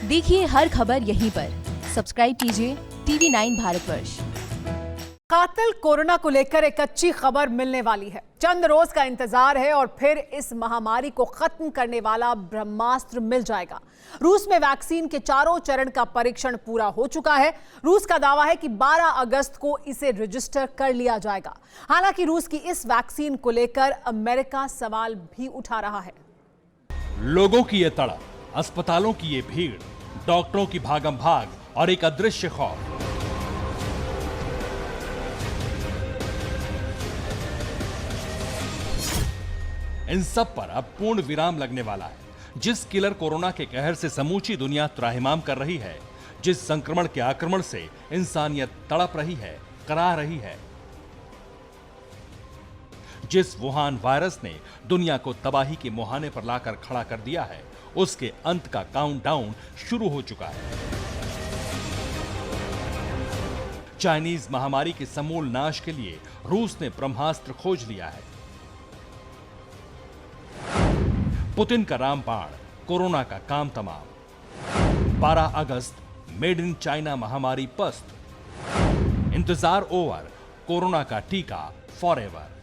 देखिए हर खबर यहीं पर। सब्सक्राइब कीजिए TV9 भारतवर्ष। कातिल कोरोना को लेकर एक अच्छी खबर मिलने वाली है। चंद रोज का इंतजार है और फिर इस महामारी को खत्म करने वाला ब्रह्मास्त्र मिल जाएगा। रूस में वैक्सीन के चारों चरण का परीक्षण पूरा हो चुका है। रूस का दावा है कि 12 अगस्त को इसे रजिस्टर कर लिया जाएगा। हालांकि रूस की इस वैक्सीन को लेकर अमेरिका सवाल भी उठा रहा है। लोगों की ये तड़प, अस्पतालों की ये भीड़, डॉक्टरों की भागम भाग और एक अदृश्य खौफ, इन सब पर अब पूर्ण विराम लगने वाला है। जिस किलर कोरोना के कहर से समूची दुनिया त्राहिमाम कर रही है, जिस संक्रमण के आक्रमण से इंसानियत तड़प रही है, करा रही है, जिस वुहान वायरस ने दुनिया को तबाही के मुहाने पर लाकर खड़ा कर दिया है, उसके अंत का काउंटडाउन शुरू हो चुका है। चाइनीज महामारी के समूल नाश के लिए रूस ने ब्रह्मास्त्र खोज लिया है। पुतिन का रामबाण, कोरोना का काम तमाम। 12 अगस्त, मेड इन चाइना महामारी पस्त। इंतजार ओवर, कोरोना का टीका फॉरएवर।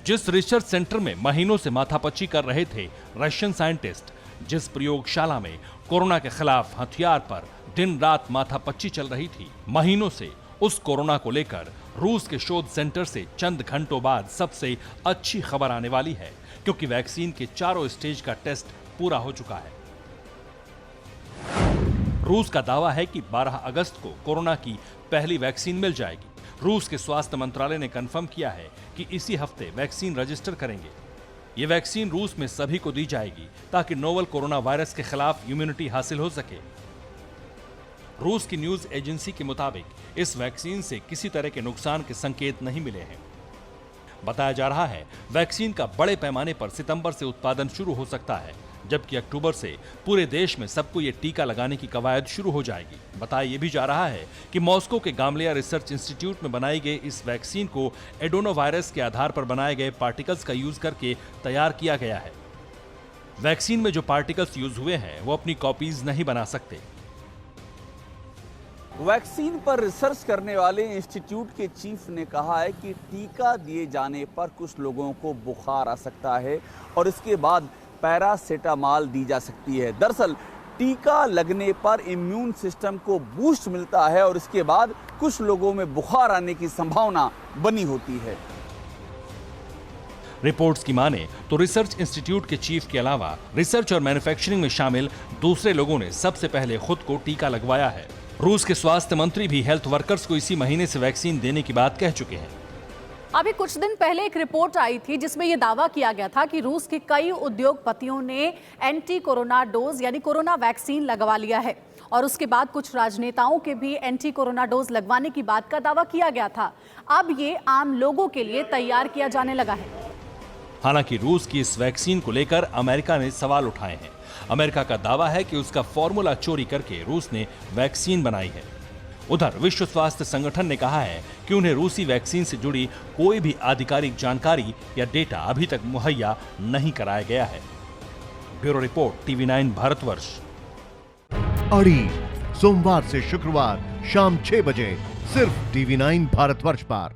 जिस रिसर्च सेंटर में महीनों से माथापच्ची कर रहे थे रशियन साइंटिस्ट, जिस प्रयोगशाला में कोरोना के खिलाफ हथियार पर दिन रात माथापच्ची चल रही थी, महीनों से उस कोरोना को लेकर रूस के शोध सेंटर से चंद घंटों बाद सबसे अच्छी खबर आने वाली है, क्योंकि वैक्सीन के चारों स्टेज का टेस्ट पूरा हो चुका है। रूस का दावा है कि 12 अगस्त को कोरोना की पहली वैक्सीन मिल जाएगी। रूस के स्वास्थ्य मंत्रालय ने कंफर्म किया है कि इसी हफ्ते वैक्सीन रजिस्टर करेंगे। ये वैक्सीन रूस में सभी को दी जाएगी ताकि नोवल कोरोना वायरस के खिलाफ इम्यूनिटी हासिल हो सके। रूस की न्यूज एजेंसी के मुताबिक इस वैक्सीन से किसी तरह के नुकसान के संकेत नहीं मिले हैं। बताया जा रहा है वैक्सीन का बड़े पैमाने पर सितंबर से उत्पादन शुरू हो सकता है, जबकि अक्टूबर से पूरे देश में सबको ये टीका लगाने की कवायद शुरू हो जाएगी। बताया ये भी जा रहा है कि मॉस्को के गामलेया रिसर्च इंस्टीट्यूट में बनाई गई इस वैक्सीन को एडोनो वायरस के आधार पर बनाए गए पार्टिकल्स का यूज करके तैयार किया गया है। वैक्सीन में जो पार्टिकल्स यूज हुए हैं वो अपनी कॉपीज नहीं बना सकते। वैक्सीन पर रिसर्च करने वाले इंस्टीट्यूट के चीफ ने कहा है कि टीका दिए जाने पर कुछ लोगों को बुखार आ सकता है और इसके बाद पैरासीटामॉल दी जा सकती है। दरअसल टीका लगने पर इम्यून सिस्टम को बूस्ट मिलता है और इसके बाद कुछ लोगों में बुखार आने की संभावना बनी होती है। रिपोर्ट्स की माने तो रिसर्च इंस्टीट्यूट के चीफ के अलावा रिसर्च और मैन्युफैक्चरिंग में शामिल दूसरे लोगों ने सबसे पहले खुद को टीका लगवाया है। रूस के स्वास्थ्य मंत्री भी हेल्थ वर्कर्स को इसी महीने से वैक्सीन देने की बात कह चुके हैं। अभी कुछ दिन पहले एक रिपोर्ट आई थी जिसमें यह दावा किया गया था कि रूस के कई उद्योगपतियों ने एंटी कोरोना डोज यानी कोरोना वैक्सीन लगवा लिया है और उसके बाद कुछ राजनेताओं के भी एंटी कोरोना डोज लगवाने की बात का दावा किया गया था। अब ये आम लोगों के लिए तैयार किया जाने लगा है। हालांकि रूस की इस वैक्सीन को लेकर अमेरिका ने सवाल उठाए हैं। अमेरिका का दावा है कि उसका फॉर्मूला चोरी करके रूस ने वैक्सीन बनाई है। उधर विश्व स्वास्थ्य संगठन ने कहा है कि उन्हें रूसी वैक्सीन से जुड़ी कोई भी आधिकारिक जानकारी या डेटा अभी तक मुहैया नहीं कराया गया है। Bureau report TV9 Bharatvarsh. अड़ी सोमवार से शुक्रवार शाम 6 बजे सिर्फ TV9 भारतवर्ष पर।